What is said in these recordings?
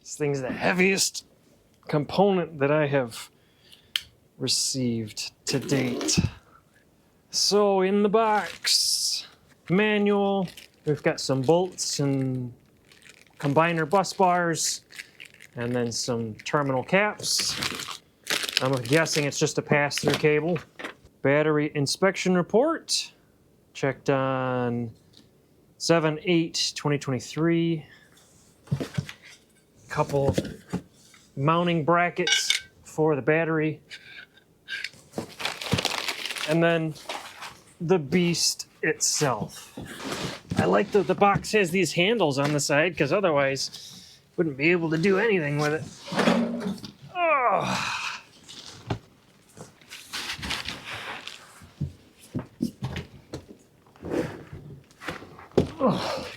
This thing's the heaviest component that I have received to date. So in the box, manual, we've got some bolts and combiner bus bars, and then some terminal caps. I'm guessing it's just a pass-through cable. Battery inspection report, checked on 7/8/2023. Couple of mounting brackets for the battery. And then the beast itself. I like that the box has these handles on the side because otherwise wouldn't be able to do anything with it. Oh. Oh.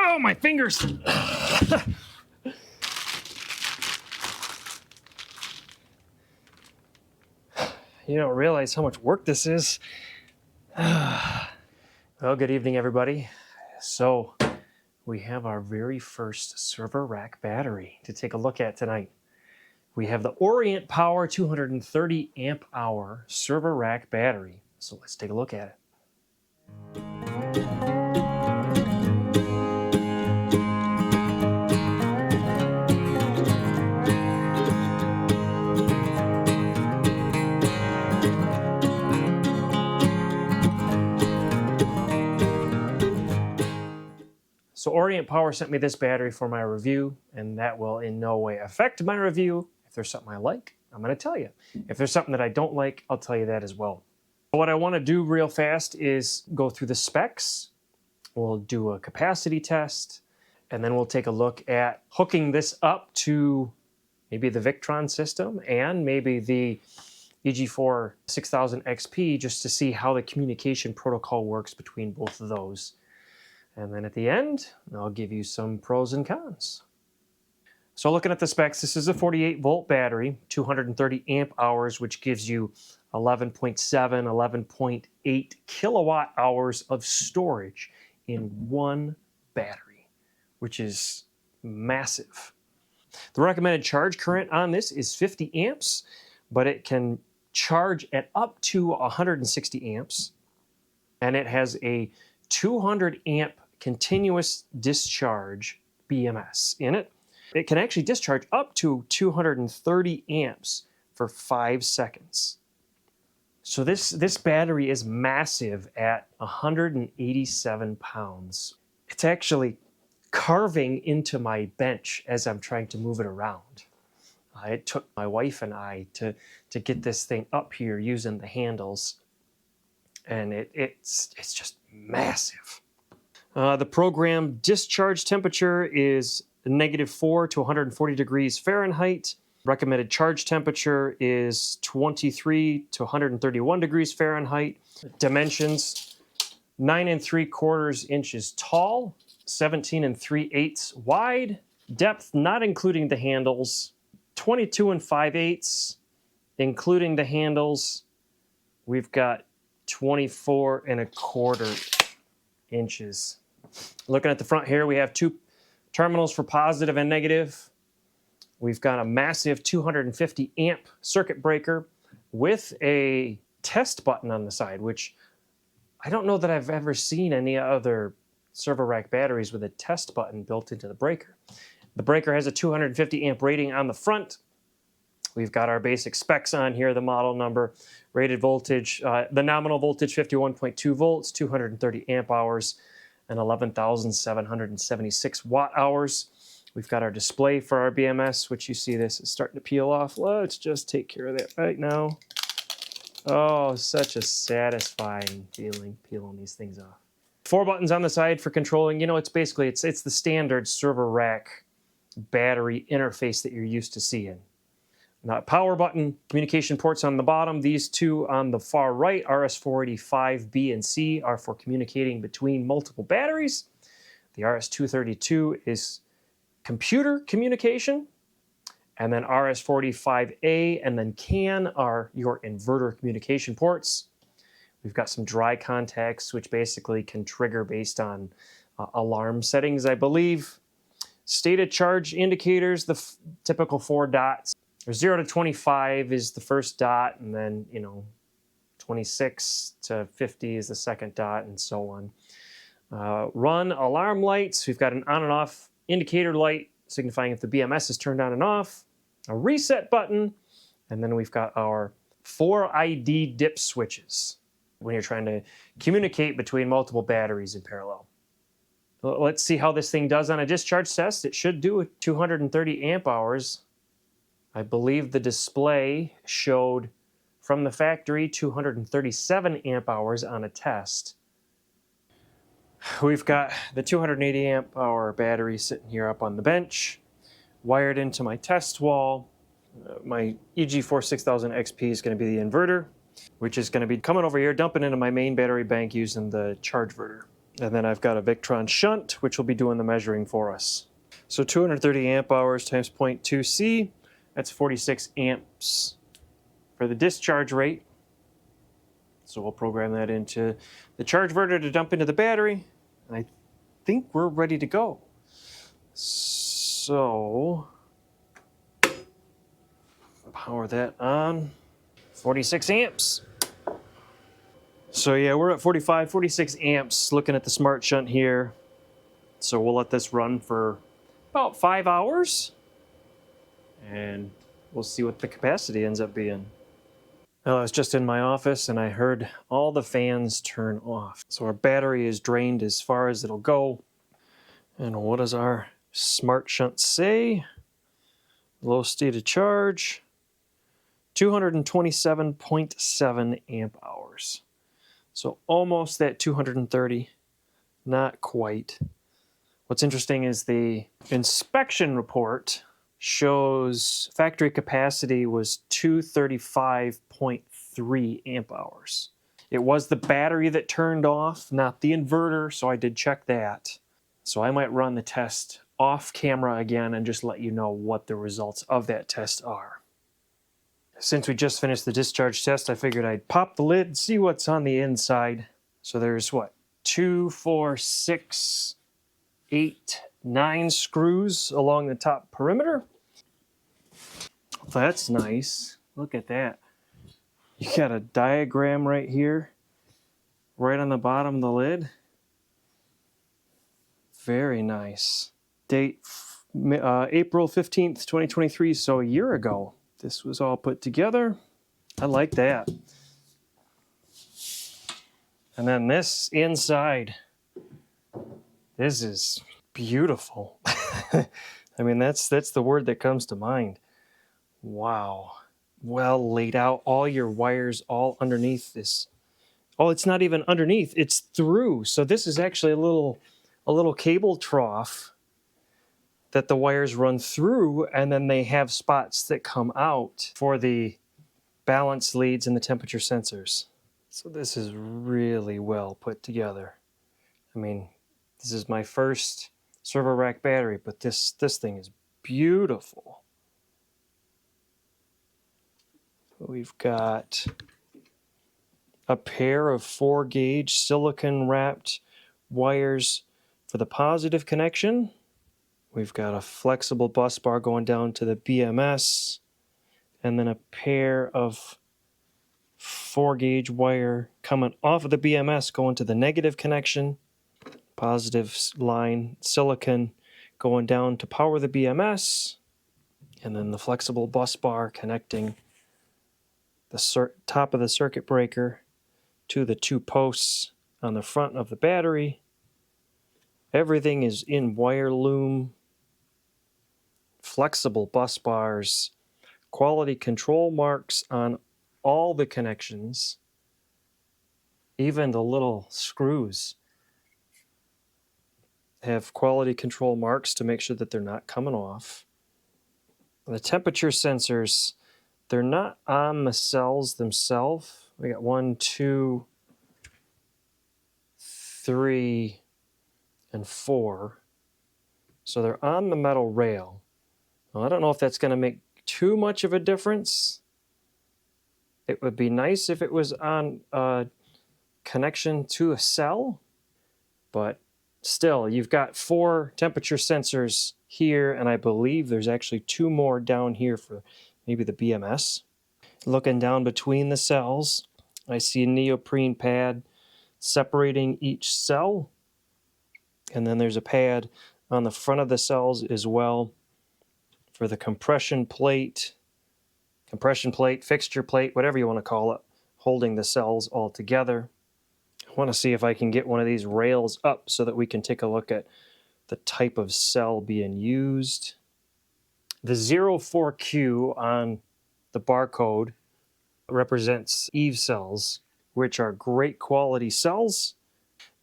Oh, my fingers. You don't realize how much work this is. Well, good evening, everybody. So we have our very first server rack battery to take a look at tonight. We have the Orient Power 230 amp hour server rack battery. So let's take a look at it. So Orient Power sent me this battery for my review, and that will in no way affect my review. If there's something I like, I'm going to tell you. If there's something that I don't like, I'll tell you that as well. What I want to do real fast is go through the specs. We'll do a capacity test, and then we'll take a look at hooking this up to maybe the Victron system and maybe the EG4 6000 XP just to see how the communication protocol works between both of those. And then at the end, I'll give you some pros and cons. So looking at the specs, this is a 48 volt battery, 230 amp hours, which gives you 11.7, 11.8 kilowatt hours of storage in one battery, which is massive. The recommended charge current on this is 50 amps, but it can charge at up to 160 amps. And it has a 200 amp continuous discharge BMS in it. It can actually discharge up to 230 amps for 5 seconds. So this battery is massive at 187 pounds. It's actually carving into my bench as I'm trying to move it around. It took my wife and I to get this thing up here using the handles, and it's just massive. The program discharge temperature is -4 to 140 degrees Fahrenheit. Recommended charge temperature is 23 to 131 degrees Fahrenheit. Dimensions, 9 3/4 inches tall, 17 3/8 wide. Depth, not including the handles, 22 5/8, including the handles. We've got 24 1/4 inches. Looking at the front here, we have 2 terminals for positive and negative. We've got a massive 250 amp circuit breaker with a test button on the side, which I don't know that I've ever seen any other server rack batteries with a test button built into the breaker. The breaker has a 250 amp rating on the front. We've got our basic specs on here, the model number, rated voltage, the nominal voltage 51.2 volts, 230 amp hours, and 11,776 watt hours. We've got our display for our BMS, which you see this is starting to peel off. Let's just take care of that right now. Oh, such a satisfying feeling peeling these things off. 4 buttons on the side for controlling. You know, it's basically, it's the standard server rack battery interface that you're used to seeing. Now, power button, communication ports on the bottom. These 2 on the far right, RS485B and C, are for communicating between multiple batteries. The RS232 is computer communication. And then RS45A and then CAN are your inverter communication ports. We've got some dry contacts, which basically can trigger based on alarm settings, I believe. State of charge indicators, the typical 4 dots. 0 to 25 is the first dot, and then, 26 to 50 is the second dot, and so on. Run alarm lights. We've got an on and off indicator light signifying if the BMS is turned on and off. A reset button, and then we've got our 4 ID dip switches when you're trying to communicate between multiple batteries in parallel. Let's see how this thing does on a discharge test. It should do 230 amp hours. I believe the display showed from the factory 237 amp hours on a test. We've got the 280 amp hour battery sitting here up on the bench, wired into my test wall. My EG46000 XP is going to be the inverter, which is going to be coming over here, dumping into my main battery bank using the chargeverter. And then I've got a Victron shunt, which will be doing the measuring for us. So 230 amp hours times 0.2C, that's 46 amps for the discharge rate. So we'll program that into the chargeverter to dump into the battery. And I think we're ready to go. So power that on. 46 amps. So yeah, we're at 46 amps looking at the smart shunt here. So we'll let this run for about 5 hours. And we'll see what the capacity ends up being. Well, I was just in my office and I heard all the fans turn off. So our battery is drained as far as it'll go. And what does our smart shunt say? Low state of charge, 227.7 amp hours. So almost that 230, not quite. What's interesting is the inspection report shows factory capacity was 235.3 amp hours. It was the battery that turned off, not the inverter, so I did check that. So I might run the test off camera again and just let you know what the results of that test are. Since we just finished the discharge test, I figured I'd pop the lid, see what's on the inside. So there's what, 2, 4, 6, 8, 9 screws along the top perimeter. That's nice. Look at that. You got a diagram right here, right on the bottom of the lid. Very nice. Date April 15th, 2023, so a year ago. This was all put together. I like that. And then this inside, this is beautiful. I mean, that's the word that comes to mind. Wow. Well laid out, all your wires all underneath this. Oh, it's not even underneath, it's through. So this is actually a little cable trough that the wires run through, and then they have spots that come out for the balance leads and the temperature sensors. So this is really well put together. I mean, this is my first server rack battery, but this thing is beautiful. We've got a pair of 4-gauge silicon wrapped wires for the positive connection. We've got a flexible bus bar going down to the BMS, and then a pair of 4-gauge wire coming off of the BMS going to the negative connection. Positive line silicon going down to power the BMS, and then the flexible bus bar connecting the top of the circuit breaker to the 2 posts on the front of the battery. Everything is in wire loom. Flexible bus bars, quality control marks on all the connections, even the little screws have quality control marks to make sure that they're not coming off. The temperature sensors, they're not on the cells themselves. We got 1, 2, 3, and 4. So they're on the metal rail. Well, I don't know if that's going to make too much of a difference. It would be nice if it was on a connection to a cell, but still, you've got 4 temperature sensors here, and I believe there's actually 2 more down here for maybe the BMS. Looking down between the cells, I see a neoprene pad separating each cell, and then there's a pad on the front of the cells as well for the compression plate, fixture plate, whatever you want to call it, holding the cells all together. I want to see if I can get one of these rails up so that we can take a look at the type of cell being used. The 04Q on the barcode represents EVE cells, which are great quality cells.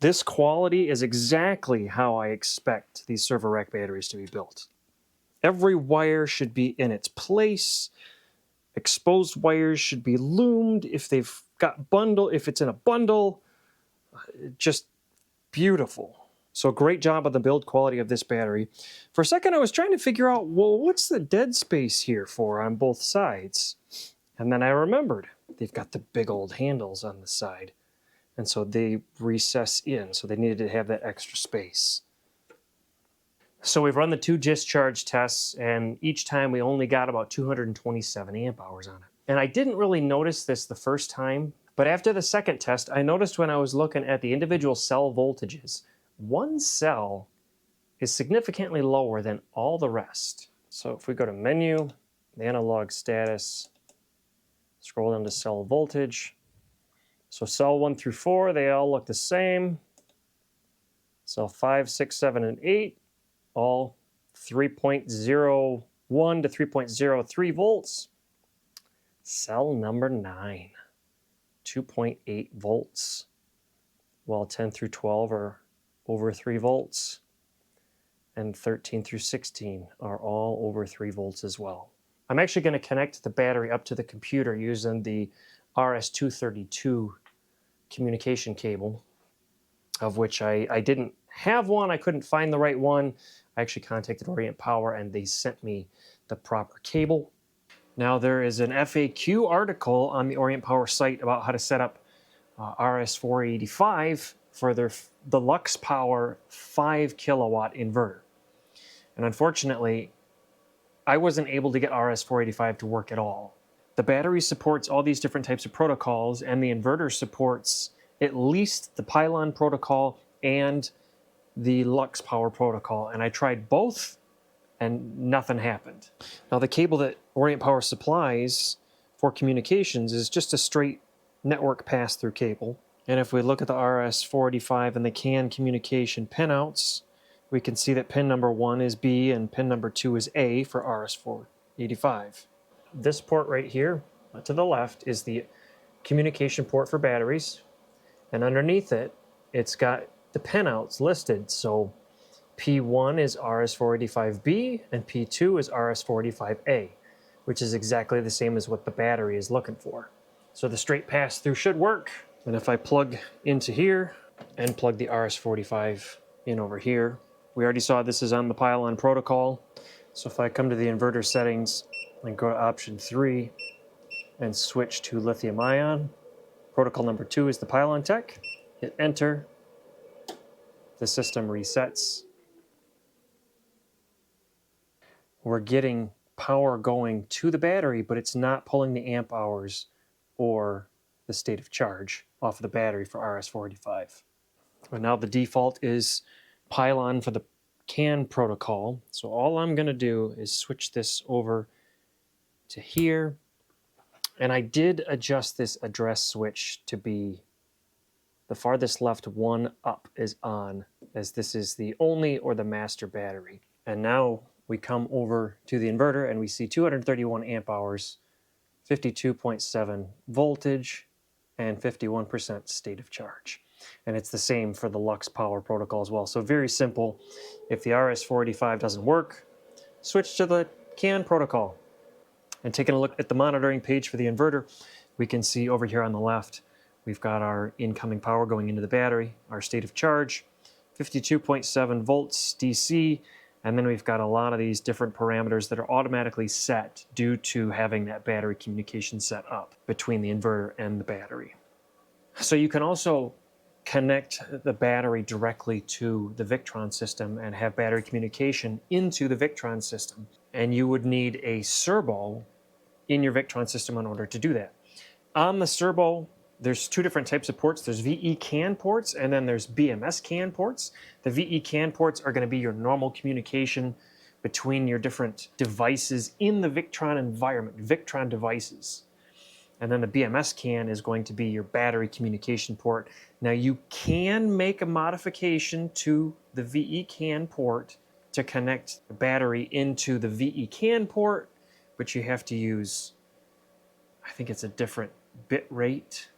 This quality is exactly how I expect these server rack batteries to be built. Every wire should be in its place. Exposed wires should be loomed if it's in a bundle. Just beautiful. So great job on the build quality of this battery. For a second I was trying to figure out, well, what's the dead space here for on both sides? And then I remembered they've got the big old handles on the side. And so they recess in, so they needed to have that extra space. So we've run the 2 discharge tests, and each time we only got about 227 amp hours on it. And I didn't really notice this the first time, but after the second test, I noticed when I was looking at the individual cell voltages, one cell is significantly lower than all the rest. So if we go to menu, analog status, scroll down to cell voltage. So cell 1 through 4, they all look the same. Cell 5, 6, 7, and 8, all 3.01 to 3.03 volts. Cell number 9, 2.8 volts, while 10 through 12 are over 3 volts, and 13 through 16 are all over 3 volts as well. I'm actually going to connect the battery up to the computer using the RS-232 communication cable, of which I didn't have one. I couldn't find the right one. I actually contacted Orient Power and they sent me the proper cable. Now there is an FAQ article on the Orient Power site about how to set up RS-485 for the Lux Power 5 kilowatt inverter. And unfortunately, I wasn't able to get RS-485 to work at all. The battery supports all these different types of protocols, and the inverter supports at least the Pylon protocol and the Lux Power protocol, and I tried both and nothing happened. Now the cable that Orient Power supplies for communications is just a straight network pass-through cable. And if we look at the RS-485 and the CAN communication pinouts, we can see that pin number 1 is B and pin number 2 is A for RS-485. This port right here to the left is the communication port for batteries, and underneath it, it's got the pinouts listed. So P1 is RS-485B and P2 is RS-485A, which is exactly the same as what the battery is looking for. So the straight pass-through should work. And if I plug into here and plug the RS-485 in over here, we already saw this is on the Pylon protocol. So if I come to the inverter settings and go to option 3 and switch to lithium ion, protocol number 2 is the Pylon tech, hit enter, the system resets. We're getting power going to the battery, but it's not pulling the amp hours or the state of charge off of the battery for RS-485. And now the default is Pylon for the CAN protocol. So all I'm going to do is switch this over to here. And I did adjust this address switch to be the farthest left one up is on, as this is the only or the master battery. And now we come over to the inverter and we see 231 amp hours, 52.7 voltage, and 51% state of charge. And it's the same for the Lux Power protocol as well. So very simple. If the RS-485 doesn't work, switch to the CAN protocol. And taking a look at the monitoring page for the inverter, we can see over here on the left, we've got our incoming power going into the battery, our state of charge, 52.7 volts DC, and then we've got a lot of these different parameters that are automatically set due to having that battery communication set up between the inverter and the battery. So you can also connect the battery directly to the Victron system and have battery communication into the Victron system. And you would need a servo in your Victron system in order to do that. On the servo, there's two different types of ports. There's VE CAN ports, and then there's BMS CAN ports. The VE CAN ports are going to be your normal communication between your different devices in the Victron environment, Victron devices. And then the BMS CAN is going to be your battery communication port. Now you can make a modification to the VE CAN port to connect the battery into the VE CAN port, but you have to use, I think it's a different bit rate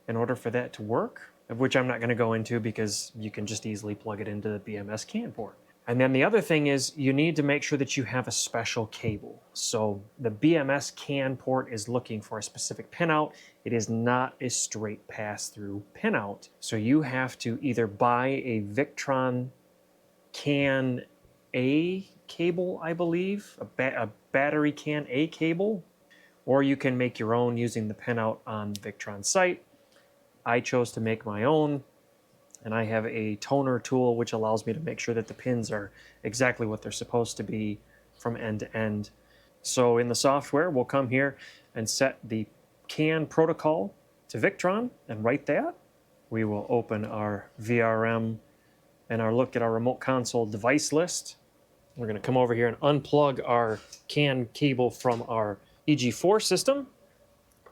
in order for that to work, which I'm not going to go into because you can just easily plug it into the BMS CAN port. And then the other thing is you need to make sure that you have a special cable. So the BMS CAN port is looking for a specific pinout. It is not a straight pass-through pinout. So you have to either buy a Victron CAN A cable, I believe, a battery CAN A cable, or you can make your own using the pinout on the Victron site. I chose to make my own. And I have a toner tool which allows me to make sure that the pins are exactly what they're supposed to be from end to end. So in the software, we'll come here and set the CAN protocol to Victron and write that. We will open our VRM and look at our remote console device list. We're going to come over here and unplug our CAN cable from our EG4 system.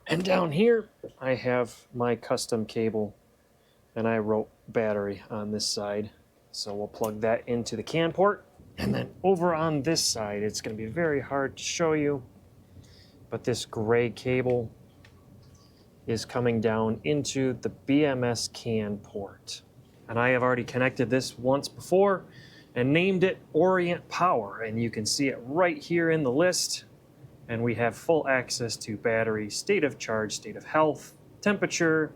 And down here, I have my custom cable. And I wrote battery on this side. So we'll plug that into the CAN port. And then over on this side, it's going to be very hard to show you, but this gray cable is coming down into the BMS CAN port. And I have already connected this once before and named it Orient Power. And you can see it right here in the list. And we have full access to battery, state of charge, state of health, temperature,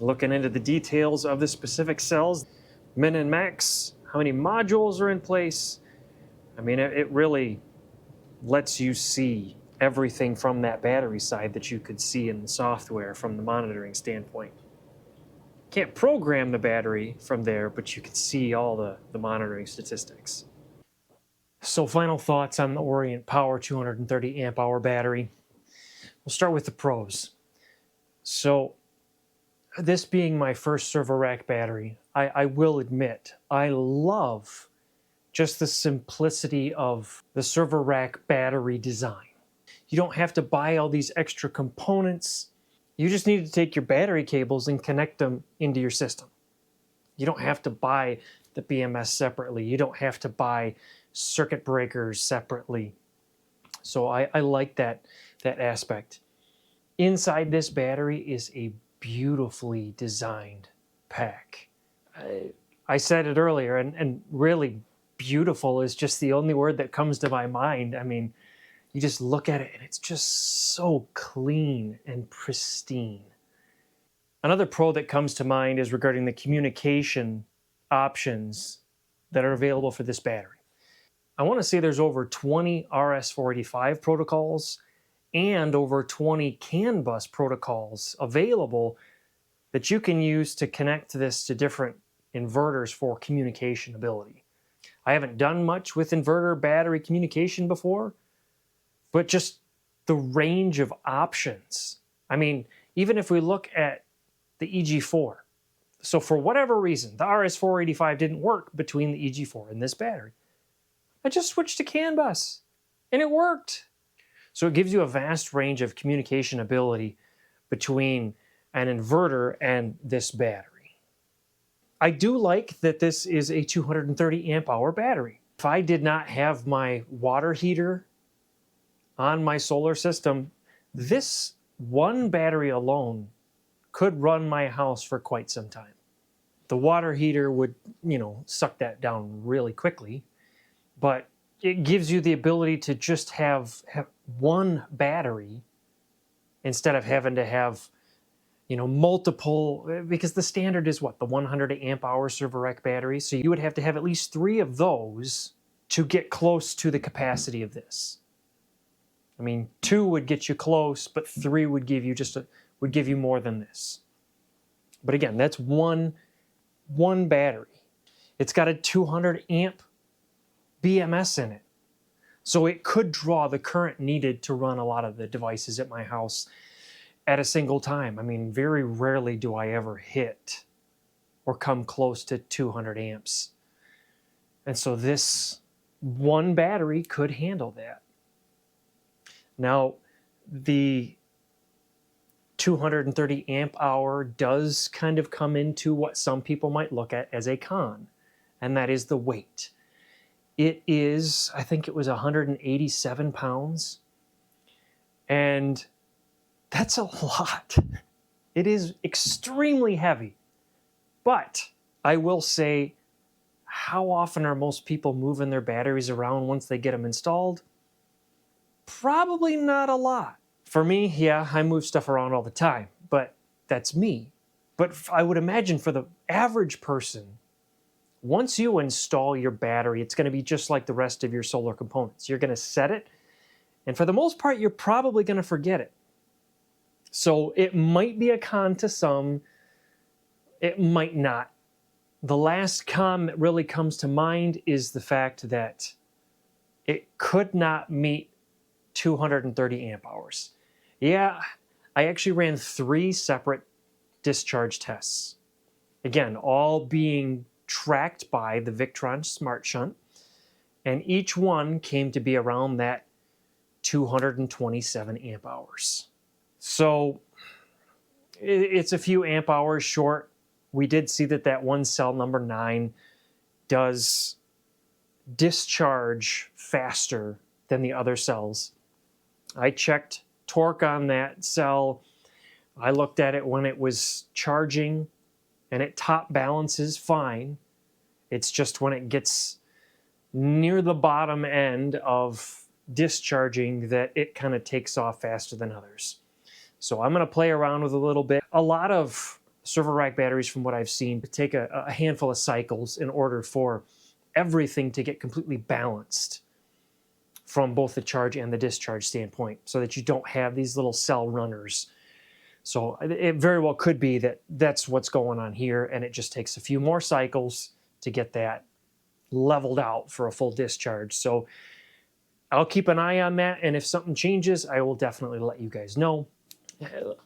looking into the details of the specific cells, min and max, how many modules are in place. I mean, it really lets you see everything from that battery side that you could see in the software from the monitoring standpoint. Can't program the battery from there, but you can see all the monitoring statistics. So final thoughts on the Orient Power 230 amp hour battery. We'll start with the pros. So this being my first server rack battery, I will admit, I love just the simplicity of the server rack battery design. You don't have to buy all these extra components. You just need to take your battery cables and connect them into your system. You don't have to buy the BMS separately. You don't have to buy circuit breakers separately. So I like that aspect. Inside this battery is a beautifully designed pack. I said it earlier, and really beautiful is just the only word that comes to my mind. I mean, you just look at it and it's just so clean and pristine. Another pro that comes to mind is regarding the communication options that are available for this battery. I want to say there's over 20 RS-485 protocols and over 20 CAN bus protocols available that you can use to connect this to different inverters for communication ability. I haven't done much with inverter battery communication before, but just the range of options. I mean, even if we look at the EG4, so for whatever reason, the RS-485 didn't work between the EG4 and this battery. I just switched to CAN bus and it worked. So it gives you a vast range of communication ability between an inverter and this battery. I do like that this is a 230 amp hour battery. If I did not have my water heater on my solar system, this one battery alone could run my house for quite some time. The water heater would, suck that down really quickly, but it gives you the ability to just have one battery instead of having to have, multiple, because the standard is what, the 100 amp hour server rack battery. So you would have to have at least 3 of those to get close to the capacity of this. I mean, 2 would get you close, but 3 would give you would give you more than this. But again, that's one battery. It's got a 200 amp BMS in it. So it could draw the current needed to run a lot of the devices at my house at a single time. I mean, very rarely do I ever hit or come close to 200 amps. And so this one battery could handle that. Now, the 230 amp hour does kind of come into what some people might look at as a con, and that is the weight. It is, I think it was 187 pounds, and that's a lot. It is extremely heavy. But I will say, how often are most people moving their batteries around once they get them installed? Probably not a lot. For me, yeah, I move stuff around all the time, but that's me. But I would imagine for the average person, once you install your battery, it's going to be just like the rest of your solar components. You're going to set it, and for the most part, you're probably going to forget it. So it might be a con to some, it might not. The last con that really comes to mind is the fact that it could not meet 230 amp hours. Yeah, I actually ran 3 separate discharge tests. Again, all being tracked by the Victron Smart Shunt, and each one came to be around that 227 amp hours. So it's a few amp hours short. We did see that one cell number 9 does discharge faster than the other cells. I checked torque on that cell. I looked at it when it was charging, and it top balances fine. It's just when it gets near the bottom end of discharging that it kind of takes off faster than others. So I'm going to play around with a little bit. A lot of server rack batteries, from what I've seen, take a handful of cycles in order for everything to get completely balanced from both the charge and the discharge standpoint, so that you don't have these little cell runners. So it very well could be that that's what's going on here, and it just takes a few more cycles to get that leveled out for a full discharge. So I'll keep an eye on that, and if something changes, I will definitely let you guys know.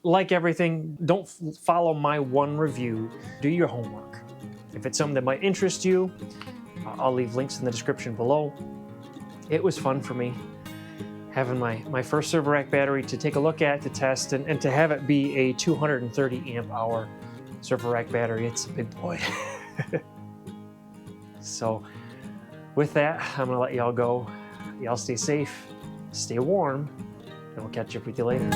Like everything, don't follow my one review. Do your homework. If it's something that might interest you, I'll leave links in the description below. It was fun for me having my first server rack battery to take a look at, to test, and to have it be a 230 amp hour server rack battery. It's a big boy. So with that, I'm gonna let y'all go. Y'all stay safe, stay warm, and we'll catch up with you later.